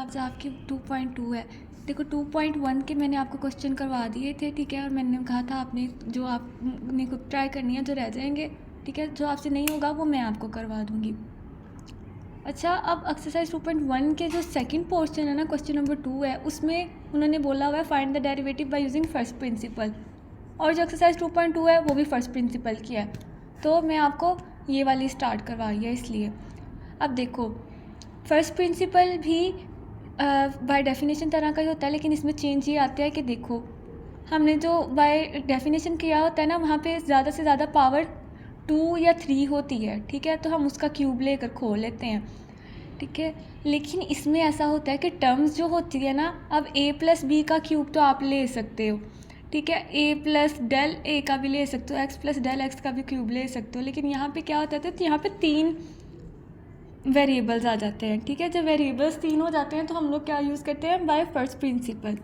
जो आपकी 2.2 है, देखो 2.1 के मैंने आपको क्वेश्चन करवा दिए थे, ठीक है, और मैंने कहा था आपने जो आपने खुद ट्राई करनी है, जो रह जाएंगे, ठीक है, जो आपसे नहीं होगा वो मैं आपको करवा दूँगी। अच्छा, अब एक्सरसाइज 2.1 के जो सेकंड पोर्शन है ना, क्वेश्चन नंबर 2 है, उसमें उन्होंने बोला हुआ है find the derivative by using first principle, और जो एक्सरसाइज 2.2 है वो भी फर्स्ट प्रिंसिपल की है, तो मैं आपको ये वाली स्टार्ट करवाई है इसलिए। अब देखो, फर्स्ट प्रिंसिपल भी बाय डेफिनेशन तरह का ही होता है, लेकिन इसमें चेंज ये आता है कि देखो, हमने जो बाय डेफिनेशन किया होता है ना, वहाँ पे ज़्यादा से ज़्यादा पावर 2 या 3 होती है, ठीक है, तो हम उसका क्यूब लेकर खोल लेते हैं, ठीक है। लेकिन इसमें ऐसा होता है कि टर्म्स जो होती है ना, अब a प्लस बी का क्यूब तो आप ले सकते हो, ठीक है, a प्लस डेल ए का भी ले सकते हो, x प्लस डेल एक्स का भी क्यूब ले सकते हो, लेकिन यहाँ पे क्या होता है, तो यहाँ पे 3 वेरिएबल्स आ जाते हैं, ठीक है। जब वेरिएबल्स 3 हो जाते हैं तो हम लोग क्या यूज़ करते हैं, बाय फर्स्ट प्रिंसिपल,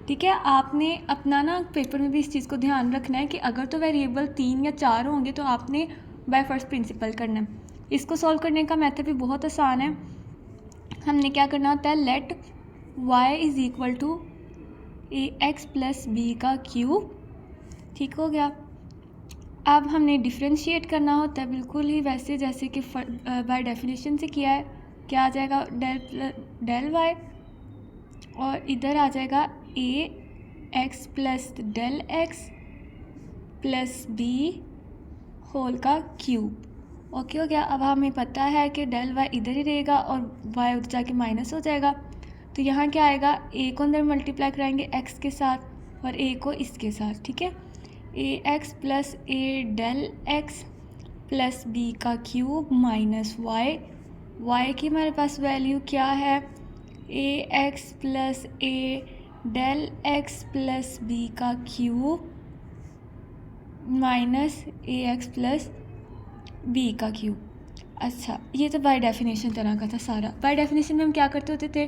ठीक है। आपने अपना ना पेपर में भी इस चीज़ को ध्यान रखना है कि अगर तो वेरिएबल 3 या 4 होंगे तो आपने बाय फर्स्ट प्रिंसिपल करना है। इसको सॉल्व करने का मेथड भी बहुत आसान है। हमने क्या करना होता है, let y is equal to a x plus b का क्यूब, ठीक हो गया। अब हमने डिफ्रेंशिएट करना होता है बिल्कुल ही वैसे जैसे कि बाय डेफिनेशन से किया है। क्या आ जाएगा, डेल वाई, और इधर आ जाएगा a x plus del x plus b whole का क्यूब, ओके हो गया। अब हमें पता है कि डेल वाई इधर ही रहेगा और वाई उधर जाके माइनस हो जाएगा, तो यहाँ क्या आएगा, ए को अंदर मल्टीप्लाई कराएंगे एक्स के साथ और ए को इसके साथ, ठीक है। ए एक्स प्लस ए डेल एक्स प्लस बी का क्यूब माइनस वाई, वाई की हमारे पास वैल्यू क्या है, ए एक्स प्लस ए डेल एक्स प्लस बी का क्यूब माइनस ए एक्स प्लस बी का क्यूब। अच्छा, ये तो बाय डेफिनेशन तरह का था सारा। बाय डेफिनेशन में हम क्या करते होते थे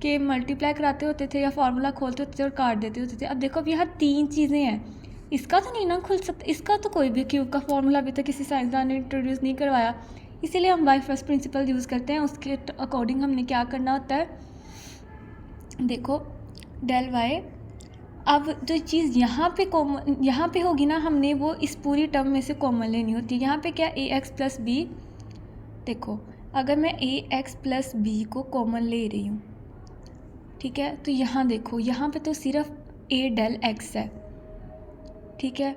कि मल्टीप्लाई कराते होते थे या फार्मूला खोलते होते थे और काट देते होते थे। अब देखो, अब यहाँ 3 चीज़ें हैं, इसका तो नहीं ना खुल सकता, इसका तो कोई भी क्यूब का फार्मूला अभी तक किसी साइंसदान ने इंट्रोड्यूस नहीं करवाया, इसीलिए हम बाय फर्स्ट प्रिंसिपल यूज़ करते हैं। उसके अकॉर्डिंग हमने क्या करना होता है, देखो डेल वाई, अब जो चीज़ यहाँ पे कॉमन यहाँ पे होगी ना, हमने वो इस पूरी टर्म में से कॉमन लेनी होती है। यहाँ पे क्या, ए एक्स प्लस बी, देखो अगर मैं ए एक्स प्लस बी को कॉमन ले रही हूँ, ठीक है, तो यहाँ देखो, यहाँ पे तो सिर्फ ए डेल एक्स है, ठीक है,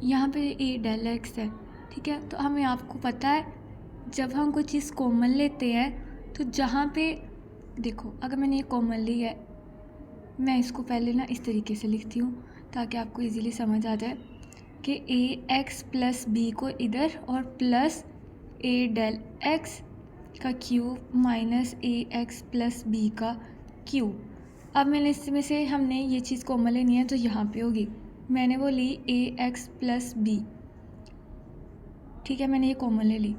यहाँ पे ए डेल एक्स है, ठीक है। तो हमें आपको पता है जब हम कोई चीज़ कॉमन लेते हैं तो जहाँ पे देखो, अगर मैंने ये कॉमन ली है, मैं इसको पहले ना इस तरीके से लिखती हूँ ताकि आपको इजीली समझ आ जाए कि ए एक्स प्लस बी को इधर और प्लस ए डेल एक्स का क्यूब माइनस ए एक्स प्लस बी का क्यूब। अब मैंने इसमें से हमने ये चीज़ कॉमन लेनी है तो यहाँ पे होगी, मैंने वो ली ए एक्स प्लस बी, ठीक है, मैंने ये कॉमन ले ली।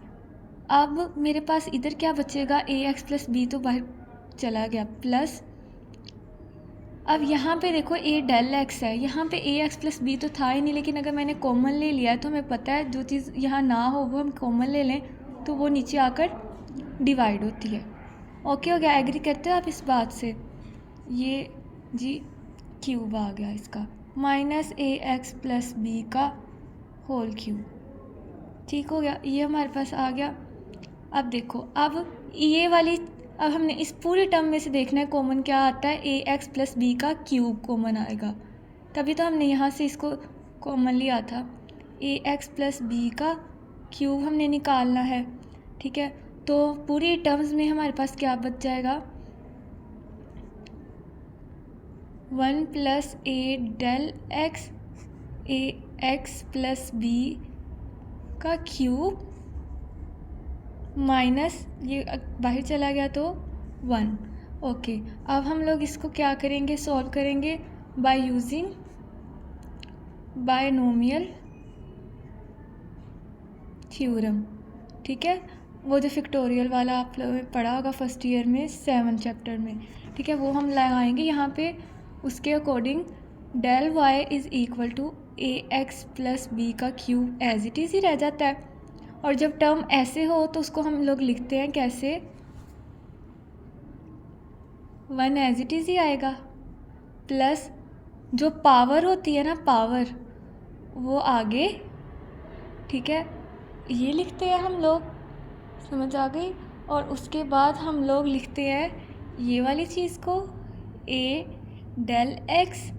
अब मेरे पास इधर क्या बचेगा, ए एक्स प्लस बी तो बाहर चला गया, प्लस अब यहाँ पे देखो ए डेल एक्स है, यहाँ पे ए एक्स प्लस बी तो था ही नहीं, लेकिन अगर मैंने कॉमन ले लिया है तो हमें पता है जो चीज़ यहाँ ना हो वो हम कॉमन ले लें तो वो नीचे आकर डिवाइड होती है। ओके हो गया, एग्री करते हो आप इस बात से। ये जी क्यूब आ गया इसका, माइनस ए एक्स प्लस बी का होल क्यूब, ठीक हो गया, ये हमारे पास आ गया। अब देखो, अब ये वाली, अब हमने इस पूरी टर्म में से देखना है कॉमन क्या आता है, ए एक्स प्लस बी का क्यूब कॉमन आएगा, तभी तो हमने यहाँ से इसको कॉमन लिया था। ए एक्स प्लस बी का क्यूब हमने निकालना है, ठीक है, तो पूरी टर्म्स में हमारे पास क्या बच जाएगा, 1 plus A del x a x plus b का क्यूब माइनस ये बाहर चला गया तो 1। ओके, अब हम लोग इसको क्या करेंगे, सॉल्व करेंगे बाय यूजिंग बायनोमियल थ्योरम, ठीक है, वो जो फैक्टोरियल वाला आप लोगों ने पढ़ा होगा फर्स्ट ईयर में 7 चैप्टर में, ठीक है, वो हम लगाएंगे यहाँ पे। उसके according del y is equal to a x plus b का क्यूब एज इट इज़ ही रह जाता है, और जब टर्म ऐसे हो तो उसको हम लोग लिखते हैं कैसे, 1 एज इट इज़ ही आएगा, प्लस जो पावर होती है ना, पावर वो आगे, ठीक है, ये लिखते हैं हम लोग, समझ आ गई। और उसके बाद हम लोग लिखते हैं ये वाली चीज़ को, a del x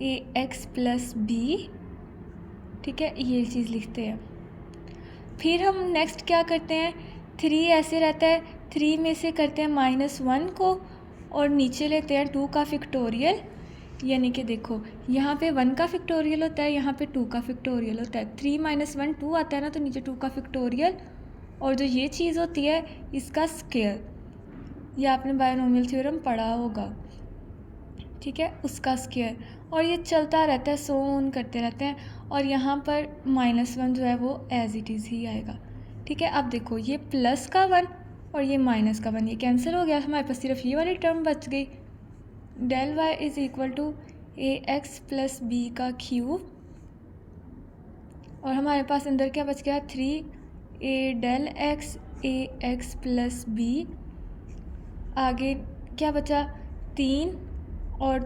a x plus b, ठीक है, ये चीज़ लिखते हैं। फिर हम नेक्स्ट क्या करते हैं, 3 ऐसे रहता है, 3 में से करते हैं -1 को और नीचे लेते हैं 2 का फैक्टोरियल, यानी कि देखो यहाँ पे 1 का फैक्टोरियल होता है, यहाँ पे 2 का फैक्टोरियल होता है। 3 - 1 2 आता है ना, तो नीचे 2 का फैक्टोरियल, और जो ये चीज़ होती है इसका स्क्वायर, ये आपने बायनोमियल थ्योरम पढ़ा होगा, ठीक है, उसका स्क्वायर। और ये चलता रहता है, सो ऑन करते रहते हैं। और यहाँ पर -1 जो है वो एज इट इज़ ही आएगा, ठीक है। अब देखो ये प्लस का 1 और ये माइनस का 1, ये कैंसिल हो गया, हमारे पास सिर्फ ये वाली टर्म बच गई, del y is equal to a x plus b का क्यूब, और हमारे पास अंदर क्या बच गया, 3 del x a x plus b, आगे क्या बचा, 3 और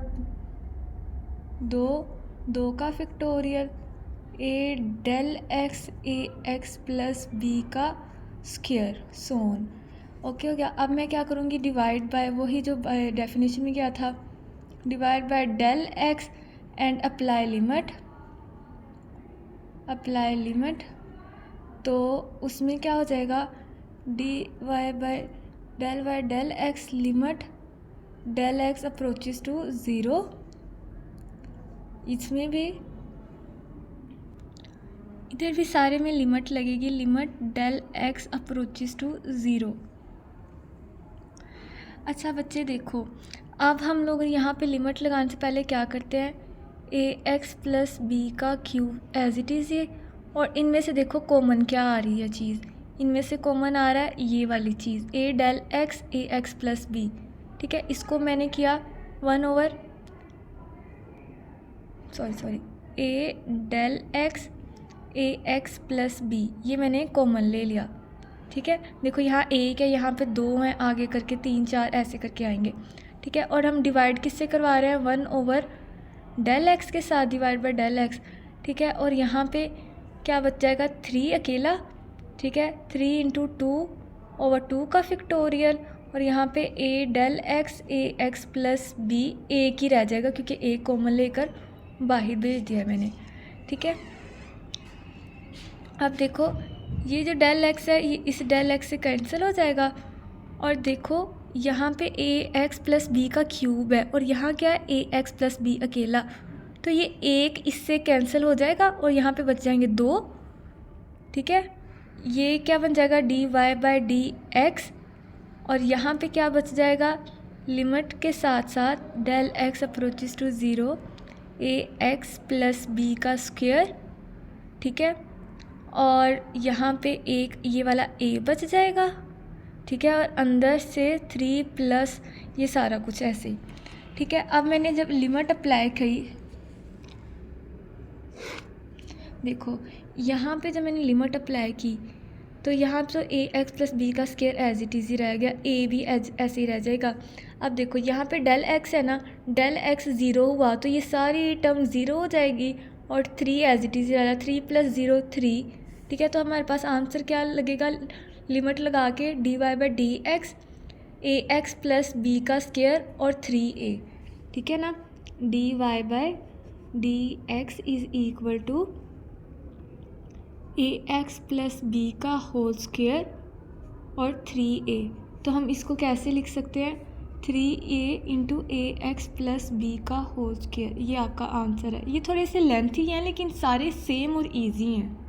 2 का factorial, a del x a x plus b का स्क्वायर, सोन। ओके हो गया। अब मैं क्या करूँगी, डिवाइड बाय, वही जो डेफिनेशन में क्या था, divide by del x and apply limit, तो उसमें क्या हो जाएगा, d y by del x limit del x approaches to 0, इसमें भी इधर भी सारे में लिमिट लगेगी, limit del x approaches to 0। अच्छा बच्चे देखो, अब हम लोग यहाँ पे लिमिट लगाने से पहले क्या करते हैं, ए एक्स प्लस बी का क्यूब एज इट इज़ ये, और इनमें से देखो कॉमन क्या आ रही है चीज़, इनमें से कॉमन आ रहा है ये वाली चीज़, ए del x a x plus b, ठीक है। इसको मैंने किया 1 over A del x a x plus B, ये मैंने कॉमन ले लिया, ठीक है। देखो यहाँ एक है, यहाँ पे 2 हैं, आगे करके 3 4 ऐसे करके आएंगे, ठीक है। और हम डिवाइड किससे करवा रहे हैं, 1 ओवर डेल एक्स के साथ, डिवाइड बाय डेल एक्स, ठीक है। और यहाँ पे क्या बच जाएगा, 3 अकेला, ठीक है, 3 इंटू 2 ओवर 2 का फैक्टोरियल, और यहाँ पे ए del x a x plus B, एक ही रह जाएगा क्योंकि एक कॉमन लेकर बाहर भेज दिया मैंने, ठीक है। अब देखो ये जो डेल एक्स है ये इस डेल एक्स से कैंसिल हो जाएगा, और देखो यहाँ पे ए एक्स प्लस बी का क्यूब है और यहाँ क्या है, ए एक्स प्लस बी अकेला, तो ये एक इससे कैंसिल हो जाएगा और यहाँ पे बच जाएंगे 2, ठीक है। ये क्या बन जाएगा, d y by d x, और यहाँ पे क्या बच जाएगा, लिमिट के साथ साथ del x approaches to 0 a x plus b का स्क्वायर, ठीक है। और यहाँ पे एक ये वाला ए बच जाएगा, ठीक है, और अंदर से 3 प्लस ये सारा कुछ ऐसे ही, ठीक है। अब मैंने जब लिमिट अप्लाई की, देखो यहाँ पे जब मैंने लिमिट अप्लाई की तो यहाँ तो ए एक्स प्लस बी का स्क्वायर एज इट इज़ ही रह गया, ए भी ऐसे ही रह जाएगा। अब देखो यहाँ पे डेल एक्स है ना, डेल एक्स 0 हुआ तो ये सारी टर्म 0 हो जाएगी, और 3 एज इट इज़ ही रहेगा, 3 + 0 3, ठीक है। तो हमारे पास आंसर क्या लगेगा, लिमिट लगा के d y by d x a x plus b का स्क्वायर और 3a, ठीक है ना, d y by d x is equal to a x plus b का होल स्क्वायर और 3a। तो हम इसको कैसे लिख सकते हैं, 3a इंटू ए एक्स प्लस बी का होल स्क्वायर, ये आपका आंसर है। ये थोड़े से लेंथी हैं लेकिन सारे सेम और इजी हैं।